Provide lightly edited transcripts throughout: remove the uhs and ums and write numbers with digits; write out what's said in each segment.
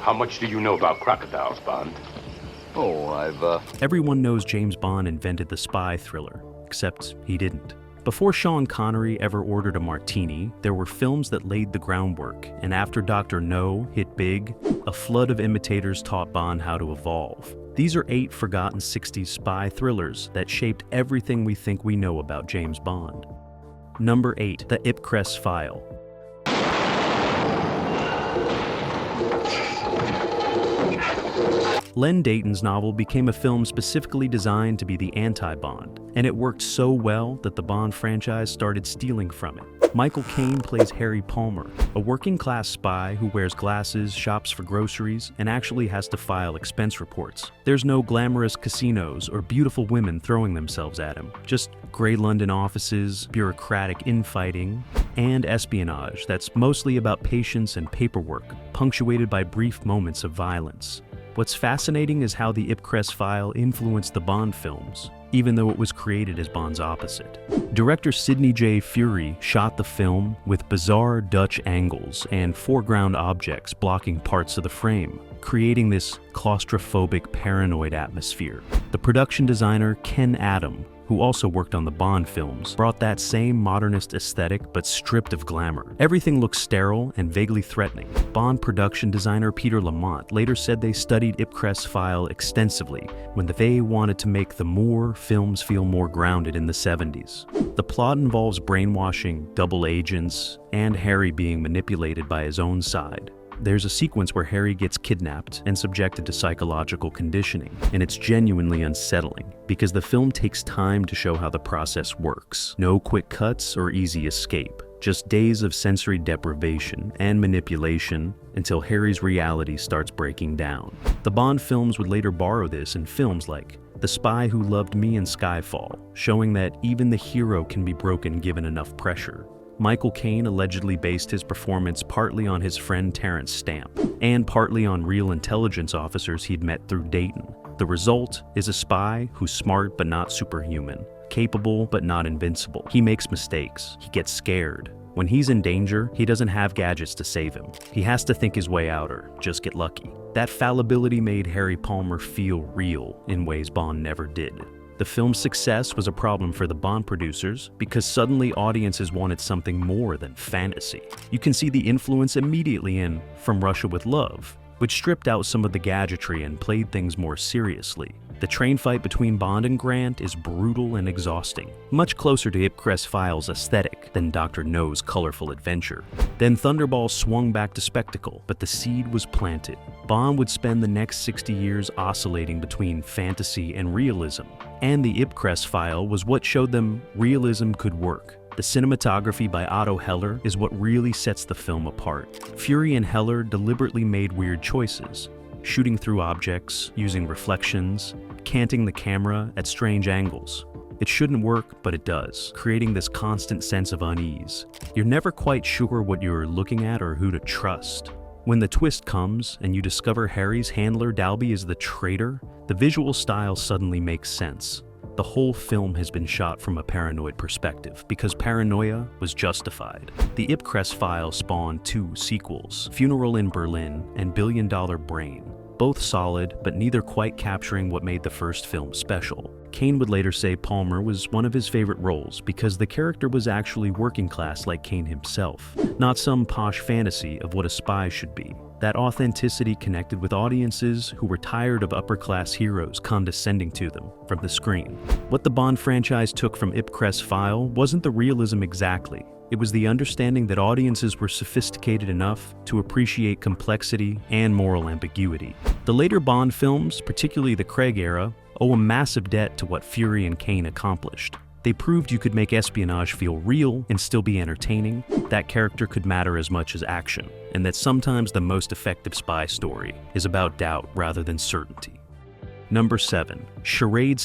How much do you know about crocodiles, Bond? Everyone knows James Bond invented the spy thriller, except he didn't. Before Sean Connery ever ordered a martini, there were films that laid the groundwork, and after Dr. No hit big, a flood of imitators taught Bond how to evolve. These are 8 forgotten 60s spy thrillers that shaped everything we think we know about James Bond. Number 8, The Ipcress File. Len Deighton's novel became a film specifically designed to be the anti-Bond, and it worked so well that the Bond franchise started stealing from it. Michael Caine plays Harry Palmer, a working-class spy who wears glasses, shops for groceries, and actually has to file expense reports. There's no glamorous casinos or beautiful women throwing themselves at him, just gray London offices, bureaucratic infighting, and espionage that's mostly about patience and paperwork, punctuated by brief moments of violence. What's fascinating is how the Ipcress File influenced the Bond films, even though it was created as Bond's opposite. Director Sidney J. Furie shot the film with bizarre Dutch angles and foreground objects blocking parts of the frame, creating this claustrophobic, paranoid atmosphere. The production designer Ken Adam, who also worked on the Bond films, brought that same modernist aesthetic but stripped of glamour. Everything looks sterile and vaguely threatening. Bond production designer Peter Lamont later said they studied Ipcress File extensively when they wanted to make the Moore films feel more grounded in the 70s. The plot involves brainwashing, double agents, and Harry being manipulated by his own side. There's a sequence where Harry gets kidnapped and subjected to psychological conditioning, and it's genuinely unsettling because the film takes time to show how the process works. No quick cuts or easy escape, just days of sensory deprivation and manipulation until Harry's reality starts breaking down. The Bond films would later borrow this in films like The Spy Who Loved Me and Skyfall, showing that even the hero can be broken given enough pressure. Michael Caine allegedly based his performance partly on his friend Terrence Stamp, and partly on real intelligence officers he'd met through Dayton. The result is a spy who's smart but not superhuman, capable but not invincible. He makes mistakes, he gets scared. When he's in danger, he doesn't have gadgets to save him. He has to think his way out or just get lucky. That fallibility made Harry Palmer feel real in ways Bond never did. The film's success was a problem for the Bond producers because suddenly audiences wanted something more than fantasy. You can see the influence immediately in From Russia with Love, which stripped out some of the gadgetry and played things more seriously. The train fight between Bond and Grant is brutal and exhausting, much closer to Ipcress File's aesthetic than Dr. No's colorful adventure. Then Thunderball swung back to spectacle, but the seed was planted. Bond would spend the next 60 years oscillating between fantasy and realism, and the Ipcress File was what showed them realism could work. The cinematography by Otto Heller is what really sets the film apart. Fury and Heller deliberately made weird choices, shooting through objects, using reflections, canting the camera at strange angles. It shouldn't work, but it does, creating this constant sense of unease. You're never quite sure what you're looking at or who to trust. When the twist comes and you discover Harry's handler Dalby is the traitor, the visual style suddenly makes sense. The whole film has been shot from a paranoid perspective because paranoia was justified. The Ipcress File spawned 2 sequels, Funeral in Berlin and Billion Dollar Brain, both solid but neither quite capturing what made the first film special. Caine would later say Palmer was one of his favorite roles because the character was actually working class like Caine himself, not some posh fantasy of what a spy should be. That authenticity connected with audiences who were tired of upper-class heroes condescending to them from the screen. What the Bond franchise took from Ipcress File wasn't the realism exactly. It was the understanding that audiences were sophisticated enough to appreciate complexity and moral ambiguity. The later Bond films, particularly the Craig era, owe a massive debt to what Fury and Caine accomplished. They proved you could make espionage feel real and still be entertaining, that character could matter as much as action, and that sometimes the most effective spy story is about doubt rather than certainty. Number 7. Charade.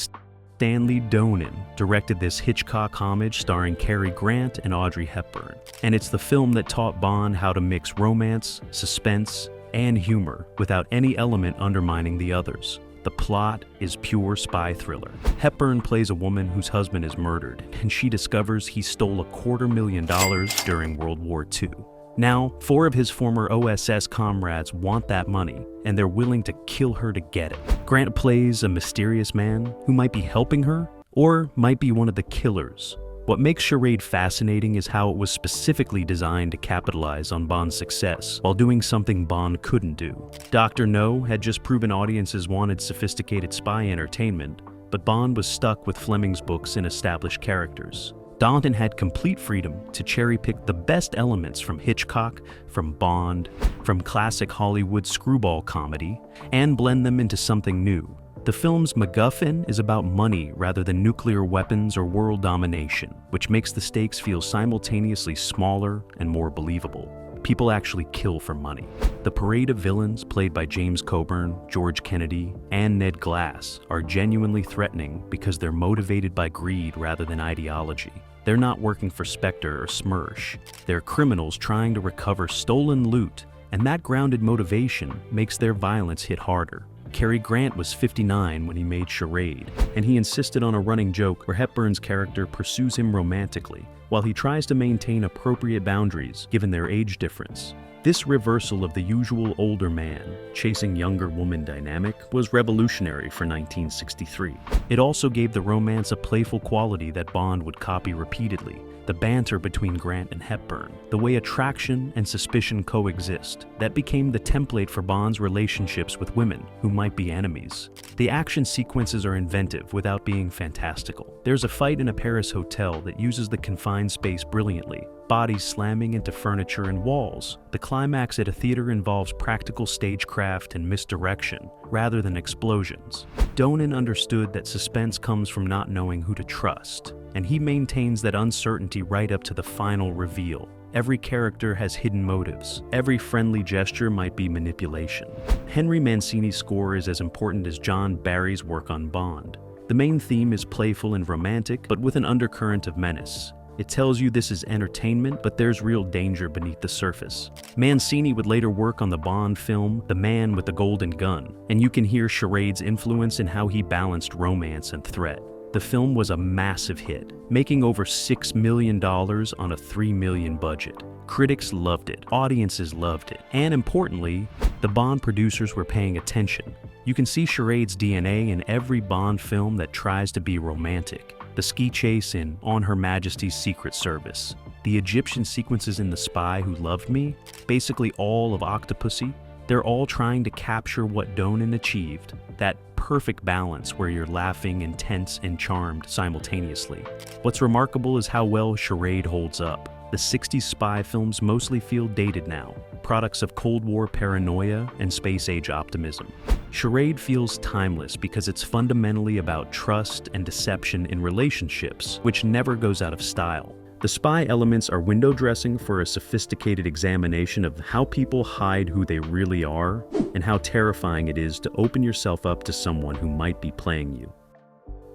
Stanley Donen directed this Hitchcock homage starring Cary Grant and Audrey Hepburn, and it's the film that taught Bond how to mix romance, suspense, and humor without any element undermining the others. The plot is pure spy thriller. Hepburn plays a woman whose husband is murdered, and she discovers he stole $250,000 during World War II. Now, 4 of his former OSS comrades want that money, and they're willing to kill her to get it. Grant plays a mysterious man who might be helping her, or might be one of the killers. What makes Charade fascinating is how it was specifically designed to capitalize on Bond's success, while doing something Bond couldn't do. Dr. No had just proven audiences wanted sophisticated spy entertainment, but Bond was stuck with Fleming's books and established characters. Dalton had complete freedom to cherry-pick the best elements from Hitchcock, from Bond, from classic Hollywood screwball comedy, and blend them into something new. The film's MacGuffin is about money rather than nuclear weapons or world domination, which makes the stakes feel simultaneously smaller and more believable. People actually kill for money. The parade of villains, played by James Coburn, George Kennedy, and Ned Glass, are genuinely threatening because they're motivated by greed rather than ideology. They're not working for Spectre or Smersh. They're criminals trying to recover stolen loot, and that grounded motivation makes their violence hit harder. Cary Grant was 59 when he made Charade, and he insisted on a running joke where Hepburn's character pursues him romantically, while he tries to maintain appropriate boundaries given their age difference. This reversal of the usual older man chasing younger woman dynamic was revolutionary for 1963. It also gave the romance a playful quality that Bond would copy repeatedly. The banter between Grant and Hepburn, the way attraction and suspicion coexist, that became the template for Bond's relationships with women who might be enemies. The action sequences are inventive without being fantastical. There's a fight in a Paris hotel that uses the confined space brilliantly, bodies slamming into furniture and walls. The climax at a theater involves practical stagecraft and misdirection, rather than explosions. Donen understood that suspense comes from not knowing who to trust, and he maintains that uncertainty right up to the final reveal. Every character has hidden motives. Every friendly gesture might be manipulation. Henry Mancini's score is as important as John Barry's work on Bond. The main theme is playful and romantic, but with an undercurrent of menace. It tells you this is entertainment, but there's real danger beneath the surface. Mancini would later work on the Bond film The Man with the Golden Gun, and you can hear Charade's influence in how he balanced romance and threat. The film was a massive hit, making over $6 million on a $3 million budget. Critics loved it, audiences loved it, and importantly, the Bond producers were paying attention. You can see Charade's DNA in every Bond film that tries to be romantic. The ski chase in On Her Majesty's Secret Service, the Egyptian sequences in The Spy Who Loved Me, basically all of Octopussy, they're all trying to capture what Donen achieved, that perfect balance where you're laughing and tense and charmed simultaneously. What's remarkable is how well Charade holds up. The 60s spy films mostly feel dated now, products of Cold War paranoia and space-age optimism. Charade feels timeless because it's fundamentally about trust and deception in relationships, which never goes out of style. The spy elements are window dressing for a sophisticated examination of how people hide who they really are and how terrifying it is to open yourself up to someone who might be playing you.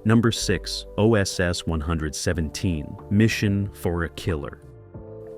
Number 6, OSS 117, Mission for a Killer.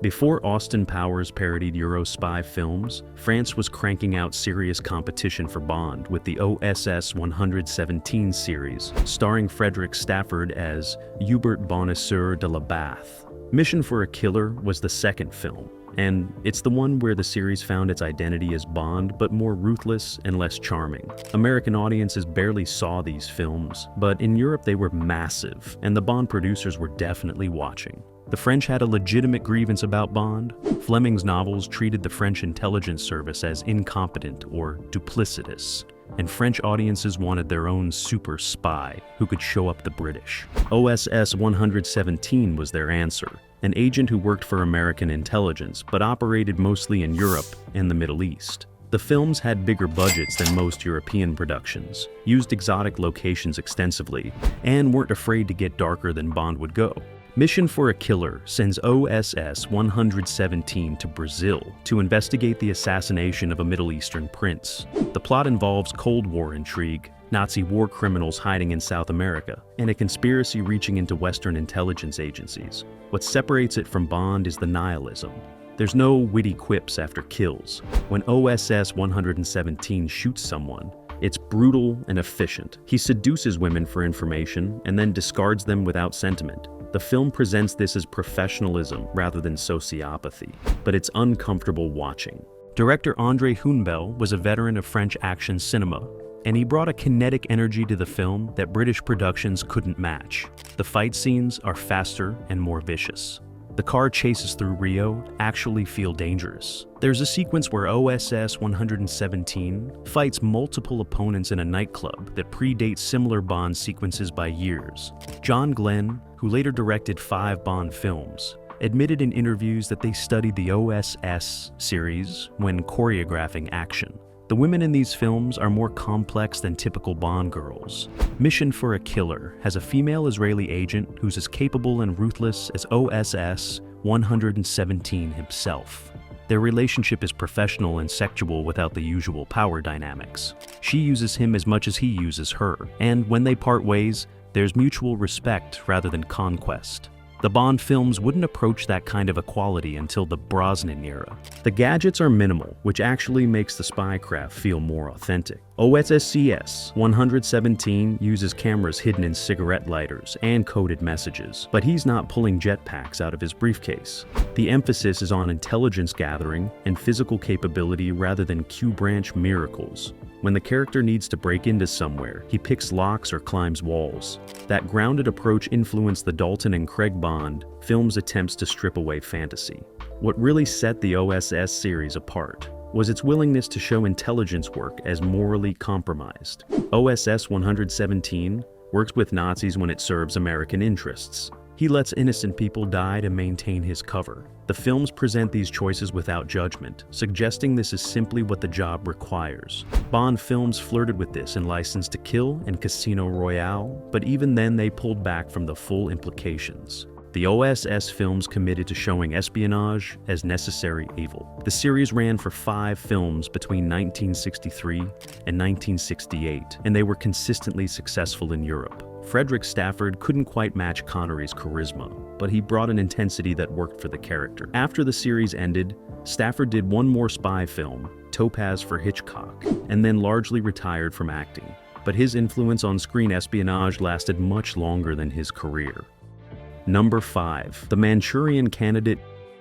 Before Austin Powers parodied Euro spy films, France was cranking out serious competition for Bond with the OSS 117 series, starring Frederick Stafford as Hubert Bonacieux de la Bath. Mission for a Killer was the second film, and it's the one where the series found its identity as Bond, but more ruthless and less charming. American audiences barely saw these films, but in Europe they were massive, and the Bond producers were definitely watching. The French had a legitimate grievance about Bond. Fleming's novels treated the French intelligence service as incompetent or duplicitous, and French audiences wanted their own super spy who could show up the British. OSS 117 was their answer, an agent who worked for American intelligence but operated mostly in Europe and the Middle East. The films had bigger budgets than most European productions, used exotic locations extensively, and weren't afraid to get darker than Bond would go. Mission for a Killer sends OSS 117 to Brazil to investigate the assassination of a Middle Eastern prince. The plot involves Cold War intrigue, Nazi war criminals hiding in South America, and a conspiracy reaching into Western intelligence agencies. What separates it from Bond is the nihilism. There's no witty quips after kills. When OSS 117 shoots someone, it's brutal and efficient. He seduces women for information and then discards them without sentiment. The film presents this as professionalism rather than sociopathy, but it's uncomfortable watching. Director André Hunebelle was a veteran of French action cinema, and he brought a kinetic energy to the film that British productions couldn't match. The fight scenes are faster and more vicious. The car chases through Rio actually feel dangerous. There's a sequence where OSS 117 fights multiple opponents in a nightclub that predates similar Bond sequences by years. John Glenn, who later directed 5 Bond films, admitted in interviews that they studied the OSS series when choreographing action. The women in these films are more complex than typical Bond girls. Mission for a Killer has a female Israeli agent who's as capable and ruthless as OSS 117 himself. Their relationship is professional and sexual without the usual power dynamics. She uses him as much as he uses her, and when they part ways, there's mutual respect rather than conquest. The Bond films wouldn't approach that kind of equality until the Brosnan era. The gadgets are minimal, which actually makes the spycraft feel more authentic. OSS 117 uses cameras hidden in cigarette lighters and coded messages, but he's not pulling jetpacks out of his briefcase. The emphasis is on intelligence gathering and physical capability rather than Q-branch miracles. When the character needs to break into somewhere, he picks locks or climbs walls. That grounded approach influenced the Dalton and Craig Bond films' attempts to strip away fantasy. What really set the OSS series apart was its willingness to show intelligence work as morally compromised. OSS 117 works with Nazis when it serves American interests. He lets innocent people die to maintain his cover. The films present these choices without judgment, suggesting this is simply what the job requires. Bond films flirted with this in License to Kill and Casino Royale, but even then they pulled back from the full implications. The OSS films committed to showing espionage as necessary evil. The series ran for 5 films between 1963 and 1968, and they were consistently successful in Europe. Frederick Stafford couldn't quite match Connery's charisma, but he brought an intensity that worked for the character. After the series ended, Stafford did one more spy film, Topaz for Hitchcock, and then largely retired from acting. But his influence on screen espionage lasted much longer than his career. Number 5. The Manchurian Candidate.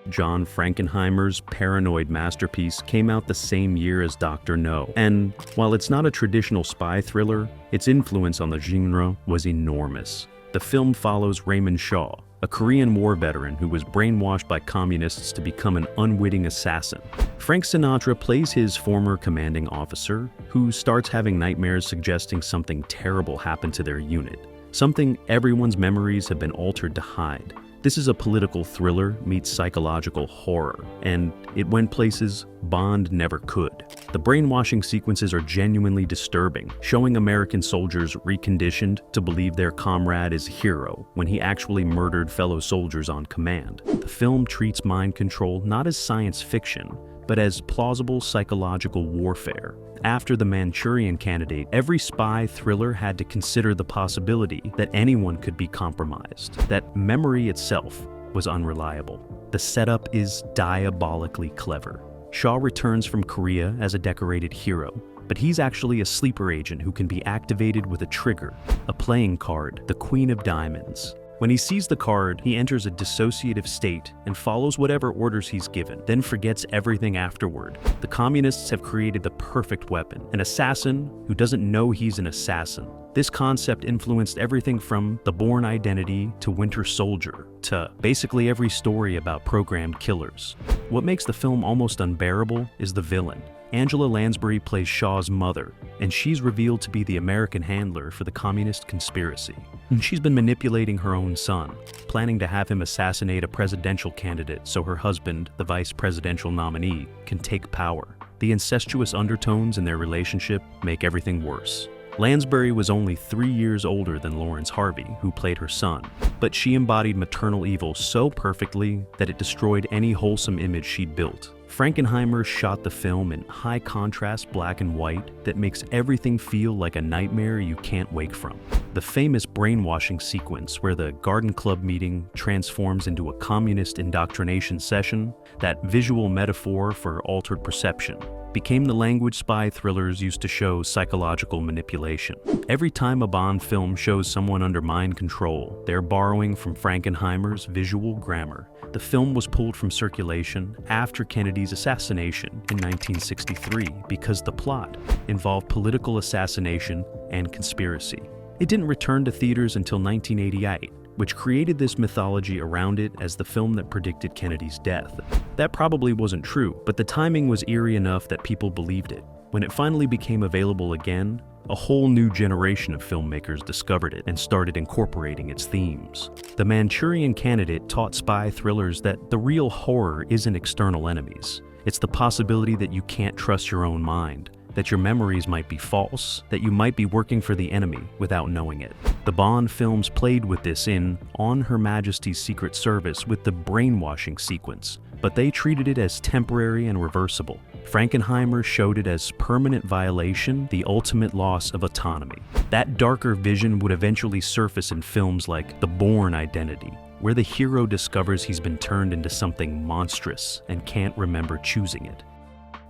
John Frankenheimer's paranoid masterpiece came out the same year as Dr. No, and while it's not a traditional spy thriller, its influence on the genre was enormous. The film follows Raymond Shaw, a Korean War veteran who was brainwashed by communists to become an unwitting assassin. Frank Sinatra plays his former commanding officer, who starts having nightmares suggesting something terrible happened to their unit, something everyone's memories have been altered to hide. This is a political thriller meets psychological horror, and it went places Bond never could. The brainwashing sequences are genuinely disturbing, showing American soldiers reconditioned to believe their comrade is a hero when he actually murdered fellow soldiers on command. The film treats mind control not as science fiction, but as plausible psychological warfare. After The Manchurian Candidate, every spy thriller had to consider the possibility that anyone could be compromised, that memory itself was unreliable. The setup is diabolically clever. Shaw returns from Korea as a decorated hero, but he's actually a sleeper agent who can be activated with a trigger, a playing card, the Queen of Diamonds. When he sees the card, he enters a dissociative state and follows whatever orders he's given, then forgets everything afterward. The communists have created the perfect weapon, an assassin who doesn't know he's an assassin. This concept influenced everything from The Bourne Identity to Winter Soldier to basically every story about programmed killers. What makes the film almost unbearable is the villain. Angela Lansbury plays Shaw's mother, and she's revealed to be the American handler for the communist conspiracy. And she's been manipulating her own son, planning to have him assassinate a presidential candidate so her husband, the vice presidential nominee, can take power. The incestuous undertones in their relationship make everything worse. Lansbury was only 3 years older than Lawrence Harvey, who played her son, but she embodied maternal evil so perfectly that it destroyed any wholesome image she'd built. Frankenheimer shot the film in high-contrast black and white that makes everything feel like a nightmare you can't wake from. The famous brainwashing sequence where the garden club meeting transforms into a communist indoctrination session, that visual metaphor for altered perception, became the language spy thrillers used to show psychological manipulation. Every time a Bond film shows someone under mind control, they're borrowing from Frankenheimer's visual grammar. The film was pulled from circulation after Kennedy's assassination in 1963 because the plot involved political assassination and conspiracy. It didn't return to theaters until 1988, which created this mythology around it as the film that predicted Kennedy's death. That probably wasn't true, but the timing was eerie enough that people believed it. When it finally became available again, a whole new generation of filmmakers discovered it and started incorporating its themes. The Manchurian Candidate taught spy thrillers that the real horror isn't external enemies. It's the possibility that you can't trust your own mind, that your memories might be false, that you might be working for the enemy without knowing it. The Bond films played with this in On Her Majesty's Secret Service with the brainwashing sequence, but they treated it as temporary and reversible. Frankenheimer showed it as permanent violation, the ultimate loss of autonomy. That darker vision would eventually surface in films like The Bourne Identity, where the hero discovers he's been turned into something monstrous and can't remember choosing it.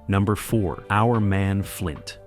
Number 4. Our Man Flint.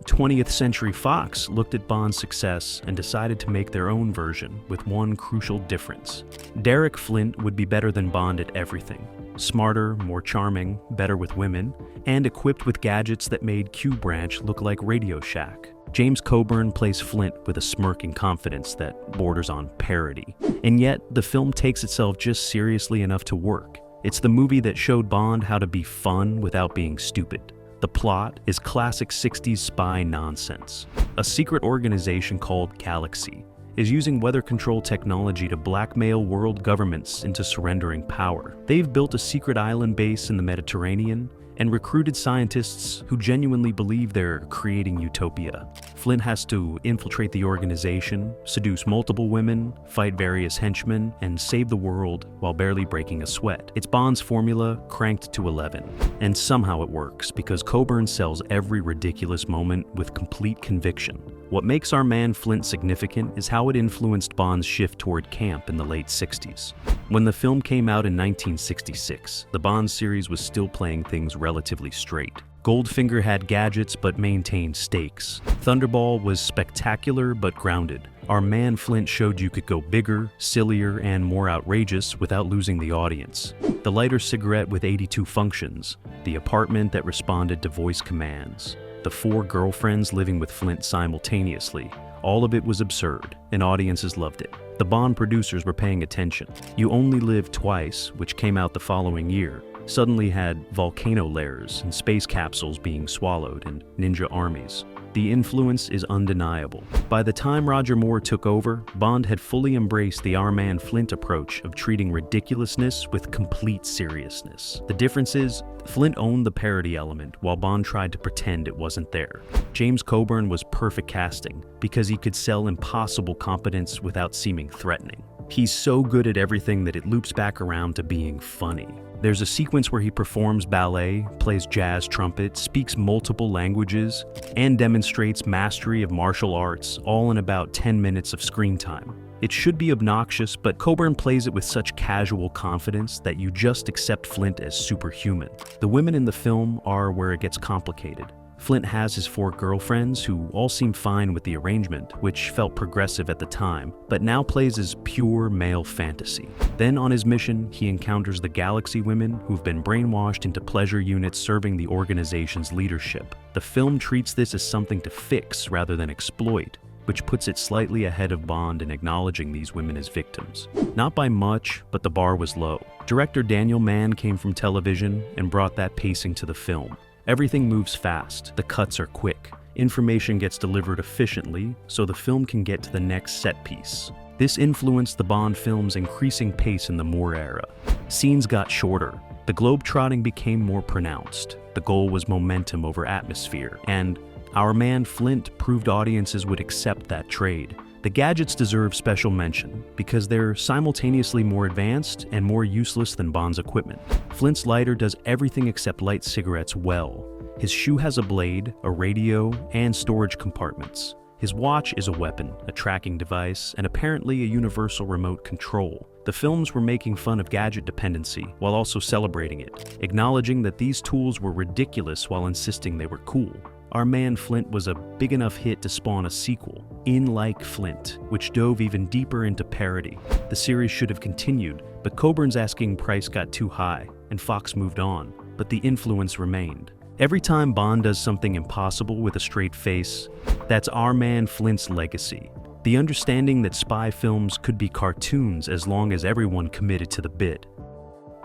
20th Century Fox looked at Bond's success and decided to make their own version with one crucial difference. Derek Flint would be better than Bond at everything. Smarter, more charming, better with women, and equipped with gadgets that made Q Branch look like Radio Shack. James Coburn plays Flint with a smirking confidence that borders on parody. And yet, the film takes itself just seriously enough to work. It's the movie that showed Bond how to be fun without being stupid. The plot is classic 60s spy nonsense. A secret organization called Galaxy is using weather control technology to blackmail world governments into surrendering power. They've built a secret island base in the Mediterranean and recruited scientists who genuinely believe they're creating utopia. Flint has to infiltrate the organization, seduce multiple women, fight various henchmen, and save the world while barely breaking a sweat. It's Bond's formula cranked to 11. And somehow it works, because Coburn sells every ridiculous moment with complete conviction. What makes Our Man Flint significant is how it influenced Bond's shift toward camp in the late 60s. When the film came out in 1966, the Bond series was still playing things relatively straight. Goldfinger had gadgets but maintained stakes. Thunderball was spectacular but grounded. Our Man Flint showed you could go bigger, sillier, and more outrageous without losing the audience. The lighter cigarette with 82 functions, the apartment that responded to voice commands, the 4 girlfriends living with Flint simultaneously. All of it was absurd, and audiences loved it. The Bond producers were paying attention. You Only Live Twice, which came out the following year, suddenly had volcano layers and space capsules being swallowed and ninja armies. The influence is undeniable. By the time Roger Moore took over, Bond had fully embraced the Our Man Flint approach of treating ridiculousness with complete seriousness. The difference is, Flint owned the parody element while Bond tried to pretend it wasn't there. James Coburn was perfect casting because he could sell impossible competence without seeming threatening. He's so good at everything that it loops back around to being funny. There's a sequence where he performs ballet, plays jazz trumpet, speaks multiple languages, and demonstrates mastery of martial arts, all in about 10 minutes of screen time. It should be obnoxious, but Coburn plays it with such casual confidence that you just accept Flint as superhuman. The women in the film are where it gets complicated. Flint has his 4 girlfriends who all seem fine with the arrangement, which felt progressive at the time, but now plays as pure male fantasy. Then on his mission, he encounters the Galaxy women who've been brainwashed into pleasure units serving the organization's leadership. The film treats this as something to fix rather than exploit, which puts it slightly ahead of Bond in acknowledging these women as victims. Not by much, but the bar was low. Director Daniel Mann came from television and brought that pacing to the film. Everything moves fast, the cuts are quick, information gets delivered efficiently, so the film can get to the next set piece. This influenced the Bond film's increasing pace in the Moore era. Scenes got shorter, the globe-trotting became more pronounced, the goal was momentum over atmosphere, and Our Man Flint proved audiences would accept that trade. The gadgets deserve special mention because they're simultaneously more advanced and more useless than Bond's equipment. Flint's lighter does everything except light cigarettes well. His shoe has a blade, a radio, and storage compartments. His watch is a weapon, a tracking device, and apparently a universal remote control. The films were making fun of gadget dependency while also celebrating it, acknowledging that these tools were ridiculous while insisting they were cool. Our Man Flint was a big enough hit to spawn a sequel, In Like Flint, which dove even deeper into parody. The series should have continued, but Coburn's asking price got too high, and Fox moved on, but the influence remained. Every time Bond does something impossible with a straight face, that's Our Man Flint's legacy. The understanding that spy films could be cartoons as long as everyone committed to the bit.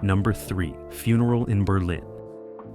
Number 3. Funeral in Berlin.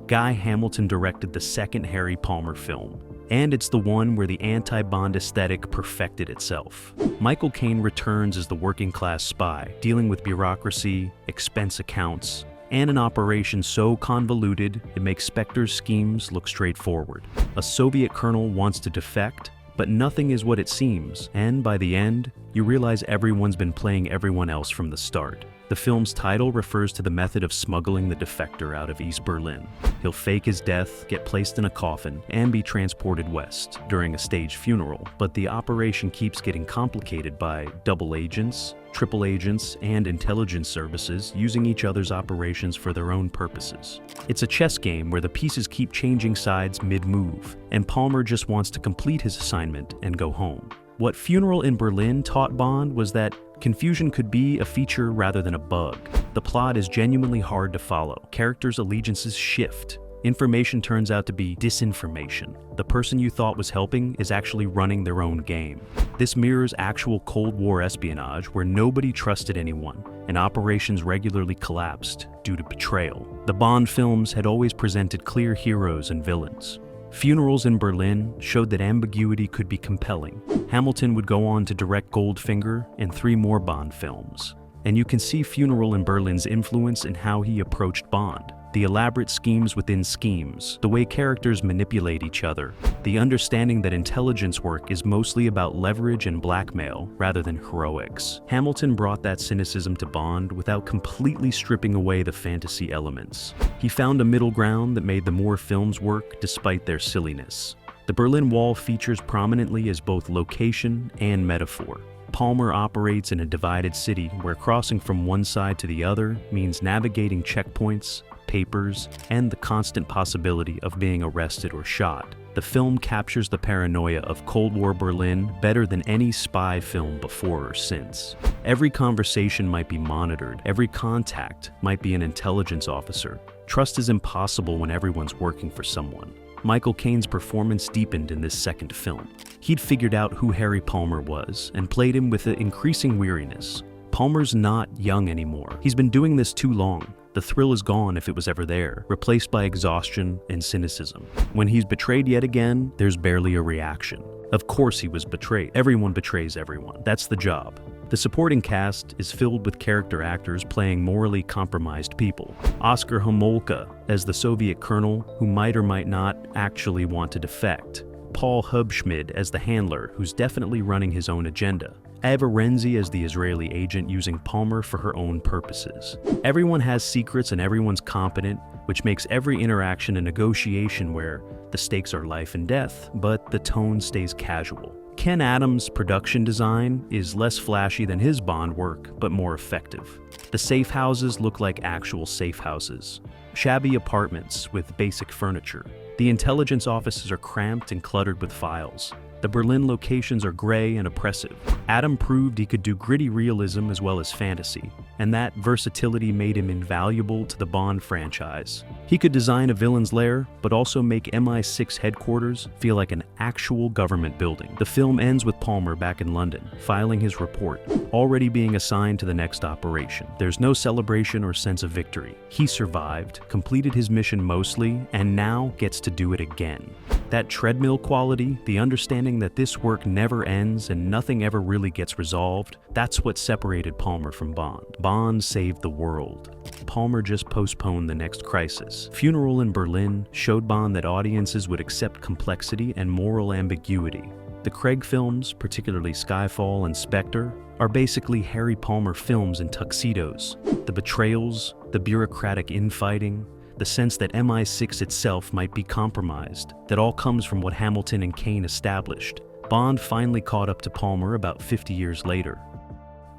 Guy Hamilton directed the second Harry Palmer film, and it's the one where the anti-Bond aesthetic perfected itself. Michael Caine returns as the working-class spy, dealing with bureaucracy, expense accounts, and an operation so convoluted it makes Spectre's schemes look straightforward. A Soviet colonel wants to defect, but nothing is what it seems, and by the end, you realize everyone's been playing everyone else from the start. The film's title refers to the method of smuggling the defector out of East Berlin. He'll fake his death, get placed in a coffin, and be transported west during a staged funeral, but the operation keeps getting complicated by double agents, triple agents, and intelligence services using each other's operations for their own purposes. It's a chess game where the pieces keep changing sides mid-move, and Palmer just wants to complete his assignment and go home. What Funeral in Berlin taught Bond was that confusion could be a feature rather than a bug. The plot is genuinely hard to follow. Characters' allegiances shift. Information turns out to be disinformation. The person you thought was helping is actually running their own game. This mirrors actual Cold War espionage where nobody trusted anyone, and operations regularly collapsed due to betrayal. The Bond films had always presented clear heroes and villains. Funerals in Berlin showed that ambiguity could be compelling. Hamilton would go on to direct Goldfinger and 3 more Bond films. And you can see Funeral in Berlin's influence in how he approached Bond. The elaborate schemes within schemes, the way characters manipulate each other, the understanding that intelligence work is mostly about leverage and blackmail rather than heroics. Hamilton brought that cynicism to Bond without completely stripping away the fantasy elements. He found a middle ground that made the more films work despite their silliness. The Berlin Wall features prominently as both location and metaphor. Palmer operates in a divided city where crossing from one side to the other means navigating checkpoints, papers, and the constant possibility of being arrested or shot. The film captures the paranoia of Cold War Berlin better than any spy film before or since. Every conversation might be monitored, every contact might be an intelligence officer. Trust is impossible when everyone's working for someone. Michael Caine's performance deepened in this second film. He'd figured out who Harry Palmer was and played him with increasing weariness. Palmer's not young anymore. He's been doing this too long. The thrill is gone if it was ever there, replaced by exhaustion and cynicism. When he's betrayed yet again, there's barely a reaction. Of course he was betrayed. Everyone betrays everyone. That's the job. The supporting cast is filled with character actors playing morally compromised people. Oscar Homolka as the Soviet colonel who might or might not actually want to defect. Paul Hubschmid as the handler who's definitely running his own agenda. Eva Renzi as the Israeli agent using Palmer for her own purposes. Everyone has secrets and everyone's competent, which makes every interaction a negotiation where the stakes are life and death, but the tone stays casual. Ken Adams' production design is less flashy than his Bond work, but more effective. The safe houses look like actual safe houses. Shabby apartments with basic furniture. The intelligence offices are cramped and cluttered with files. The Berlin locations are gray and oppressive. Adam proved he could do gritty realism as well as fantasy, and that versatility made him invaluable to the Bond franchise. He could design a villain's lair, but also make MI6 headquarters feel like an actual government building. The film ends with Palmer back in London, filing his report, already being assigned to the next operation. There's no celebration or sense of victory. He survived, completed his mission mostly, and now gets to do it again. That treadmill quality, the understanding that this work never ends and nothing ever really gets resolved, that's what separated Palmer from Bond. Bond saved the world. Palmer just postponed the next crisis. Funeral in Berlin showed Bond that audiences would accept complexity and moral ambiguity. The Craig films, particularly Skyfall and Spectre, are basically Harry Palmer films in tuxedos. The betrayals, the bureaucratic infighting, the sense that MI6 itself might be compromised, that all comes from what Hamilton and Caine established. Bond finally caught up to Palmer about 50 years later.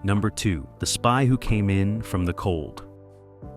Number 2. The Spy Who Came In From the Cold.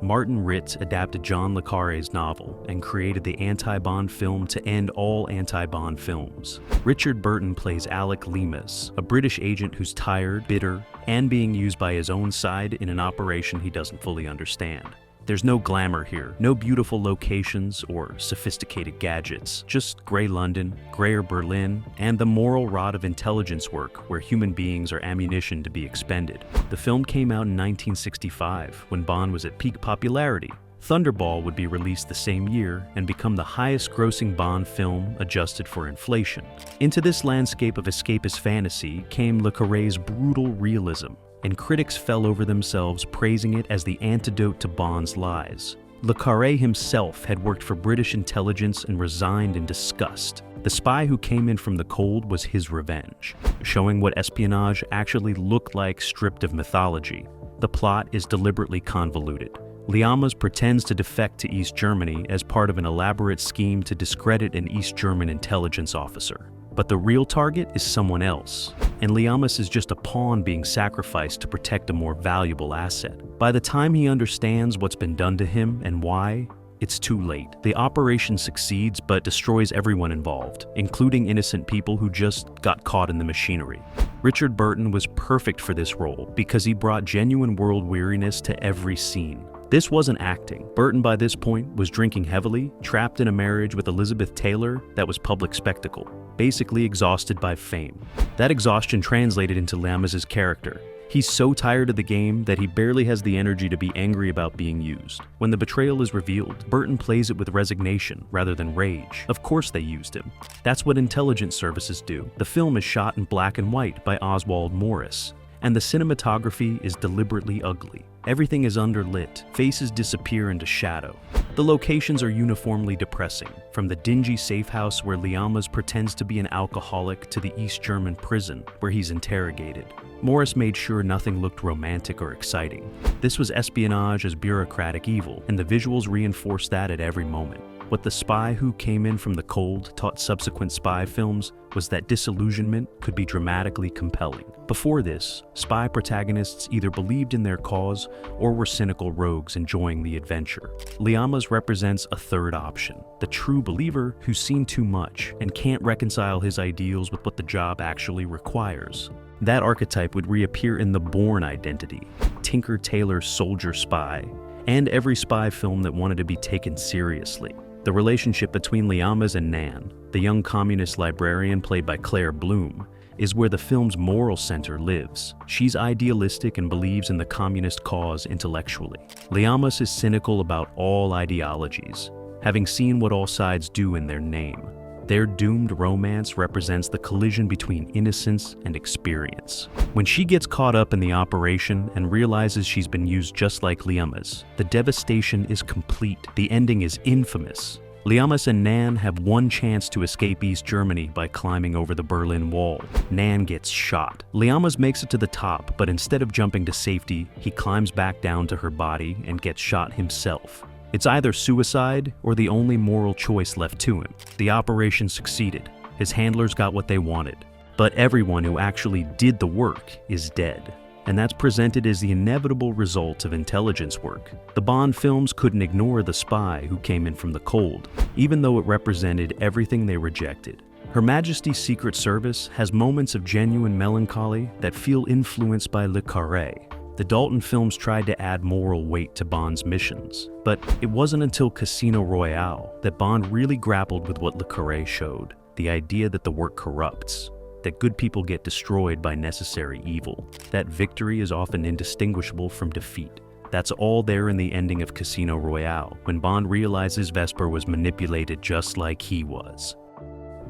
Martin Ritz adapted John le Carré's novel and created the anti-Bond film to end all anti-Bond films. Richard Burton plays Alec Leamas, a British agent who's tired, bitter, and being used by his own side in an operation he doesn't fully understand. There's no glamour here, no beautiful locations or sophisticated gadgets, just gray London, grayer Berlin, and the moral rot of intelligence work where human beings are ammunition to be expended. The film came out in 1965 when Bond was at peak popularity. Thunderball would be released the same year and become the highest-grossing Bond film adjusted for inflation. Into this landscape of escapist fantasy came le Carré's brutal realism, and critics fell over themselves praising it as the antidote to Bond's lies. Le Carré himself had worked for British intelligence and resigned in disgust. The Spy Who Came In From the Cold was his revenge, showing what espionage actually looked like stripped of mythology. The plot is deliberately convoluted. Liamas pretends to defect to East Germany as part of an elaborate scheme to discredit an East German intelligence officer. But the real target is someone else, and Liamas is just a pawn being sacrificed to protect a more valuable asset. By the time he understands what's been done to him and why, it's too late. The operation succeeds but destroys everyone involved, including innocent people who just got caught in the machinery. Richard Burton was perfect for this role because he brought genuine world weariness to every scene. This wasn't acting. Burton by this point was drinking heavily, trapped in a marriage with Elizabeth Taylor that was public spectacle, basically exhausted by fame. That exhaustion translated into Liamas' character. He's so tired of the game that he barely has the energy to be angry about being used. When the betrayal is revealed, Burton plays it with resignation rather than rage. Of course they used him. That's what intelligence services do. The film is shot in black and white by Oswald Morris, and the cinematography is deliberately ugly. Everything is underlit, faces disappear into shadow. The locations are uniformly depressing, from the dingy safe house where Liamas pretends to be an alcoholic to the East German prison where he's interrogated. Morris made sure nothing looked romantic or exciting. This was espionage as bureaucratic evil, and the visuals reinforced that at every moment. What The Spy Who Came In From the Cold taught subsequent spy films was that disillusionment could be dramatically compelling. Before this, spy protagonists either believed in their cause or were cynical rogues enjoying the adventure. Liamas represents a third option, the true believer who's seen too much and can't reconcile his ideals with what the job actually requires. That archetype would reappear in the Bourne identity, Tinker Tailor's soldier spy, and every spy film that wanted to be taken seriously. The relationship between Liamas and Nan, the young communist librarian played by Claire Bloom, is where the film's moral center lives. She's idealistic and believes in the communist cause intellectually. Liamas is cynical about all ideologies, having seen what all sides do in their name. Their doomed romance represents the collision between innocence and experience. When she gets caught up in the operation and realizes she's been used just like Liamas, the devastation is complete. The ending is infamous. Liamas and Nan have one chance to escape East Germany by climbing over the Berlin Wall. Nan gets shot. Liamas makes it to the top, but instead of jumping to safety, he climbs back down to her body and gets shot himself. It's either suicide or the only moral choice left to him. The operation succeeded. His handlers got what they wanted. But everyone who actually did the work is dead. And that's presented as the inevitable result of intelligence work. The Bond films couldn't ignore the spy who came in from the cold, even though it represented everything they rejected. Her Majesty's Secret Service has moments of genuine melancholy that feel influenced by Le Carré. The Dalton films tried to add moral weight to Bond's missions, but it wasn't until Casino Royale that Bond really grappled with what Le Carré showed, the idea that the work corrupts, that good people get destroyed by necessary evil, that victory is often indistinguishable from defeat. That's all there in the ending of Casino Royale, when Bond realizes Vesper was manipulated just like he was.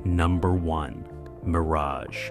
Number 1. Mirage.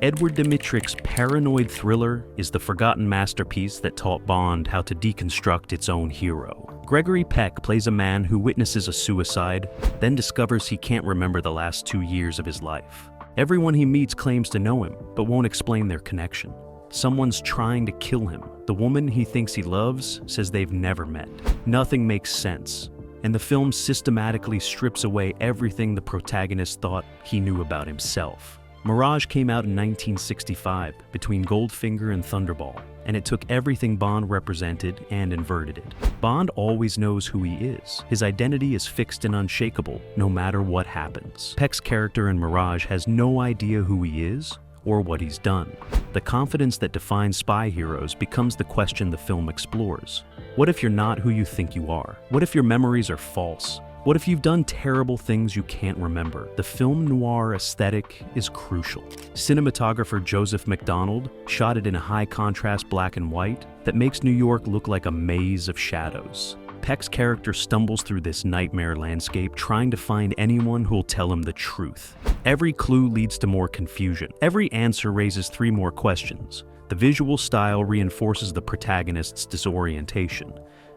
Edward Dmytryk's paranoid thriller is the forgotten masterpiece that taught Bond how to deconstruct its own hero. Gregory Peck plays a man who witnesses a suicide, then discovers he can't remember the last 2 years of his life. Everyone he meets claims to know him, but won't explain their connection. Someone's trying to kill him. The woman he thinks he loves says they've never met. Nothing makes sense, and the film systematically strips away everything the protagonist thought he knew about himself. Mirage came out in 1965 between Goldfinger and Thunderball, and it took everything Bond represented and inverted it. Bond always knows who he is. His identity is fixed and unshakable, no matter what happens. Peck's character in Mirage has no idea who he is or what he's done. The confidence that defines spy heroes becomes the question the film explores. What if you're not who you think you are? What if your memories are false? What if you've done terrible things you can't remember? The film noir aesthetic is crucial. Cinematographer Joseph McDonald shot it in a high-contrast black and white that makes New York look like a maze of shadows. Peck's character stumbles through this nightmare landscape trying to find anyone who'll tell him the truth. Every clue leads to more confusion. Every answer raises 3 more questions. The visual style reinforces the protagonist's disorientation,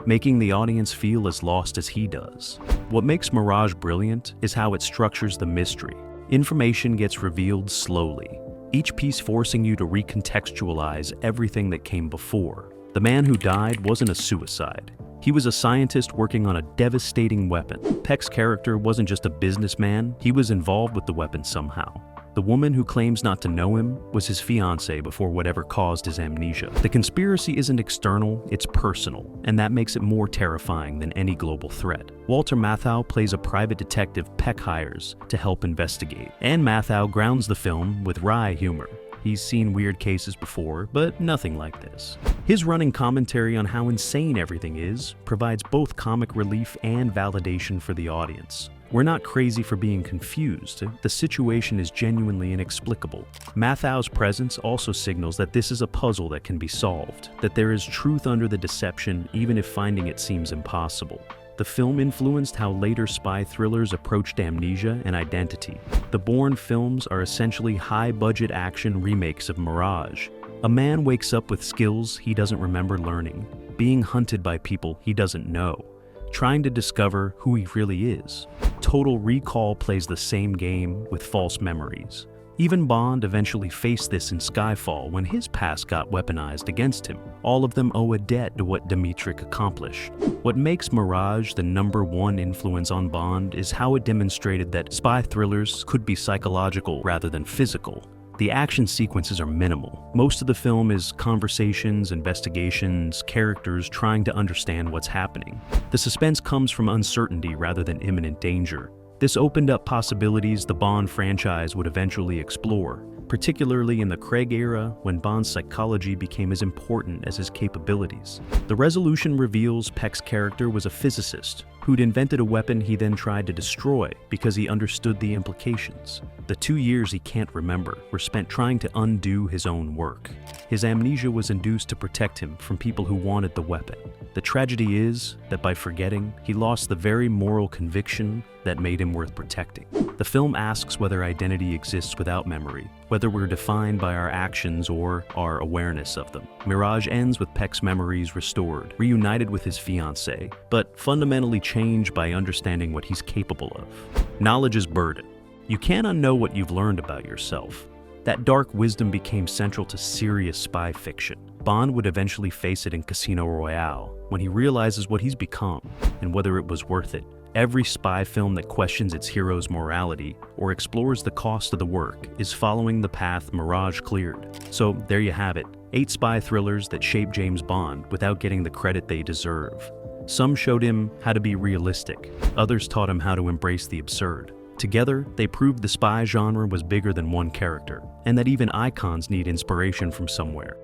making the audience feel as lost as he does. What makes Mirage brilliant is how it structures the mystery. Information gets revealed slowly, each piece forcing you to recontextualize everything that came before. The man who died wasn't a suicide. He was a scientist working on a devastating weapon. Peck's character wasn't just a businessman, he was involved with the weapon somehow. The woman who claims not to know him was his fiancée before whatever caused his amnesia. The conspiracy isn't external, it's personal, and that makes it more terrifying than any global threat. Walter Matthau plays a private detective Peck hires to help investigate, and Matthau grounds the film with wry humor. He's seen weird cases before, but nothing like this. His running commentary on how insane everything is provides both comic relief and validation for the audience. We're not crazy for being confused. The situation is genuinely inexplicable. Mathau's presence also signals that this is a puzzle that can be solved, that there is truth under the deception even if finding it seems impossible. The film influenced how later spy thrillers approached amnesia and identity. The Bourne films are essentially high-budget action remakes of Mirage. A man wakes up with skills he doesn't remember learning, being hunted by people he doesn't know, trying to discover who he really is. Total Recall plays the same game with false memories. Even Bond eventually faced this in Skyfall when his past got weaponized against him. All of them owe a debt to what Dmytryk accomplished. What makes Mirage the #1 influence on Bond is how it demonstrated that spy thrillers could be psychological rather than physical. The action sequences are minimal. Most of the film is conversations, investigations, characters trying to understand what's happening. The suspense comes from uncertainty rather than imminent danger. This opened up possibilities the Bond franchise would eventually explore, particularly in the Craig era when Bond's psychology became as important as his capabilities. The resolution reveals Peck's character was a physicist who'd invented a weapon he then tried to destroy because he understood the implications. The 2 years he can't remember were spent trying to undo his own work. His amnesia was induced to protect him from people who wanted the weapon. The tragedy is that by forgetting, he lost the very moral conviction that made him worth protecting. The film asks whether identity exists without memory, whether we're defined by our actions or our awareness of them. Mirage ends with Peck's memories restored, reunited with his fiancée, but fundamentally changed by understanding what he's capable of. Knowledge is burden. You can't unknow what you've learned about yourself. That dark wisdom became central to serious spy fiction. Bond would eventually face it in Casino Royale, when he realizes what he's become and whether it was worth it. Every spy film that questions its hero's morality or explores the cost of the work is following the path Mirage cleared. So there you have it, 8 spy thrillers that shaped James Bond without getting the credit they deserve. Some showed him how to be realistic, others taught him how to embrace the absurd. Together, they proved the spy genre was bigger than one character, and that even icons need inspiration from somewhere.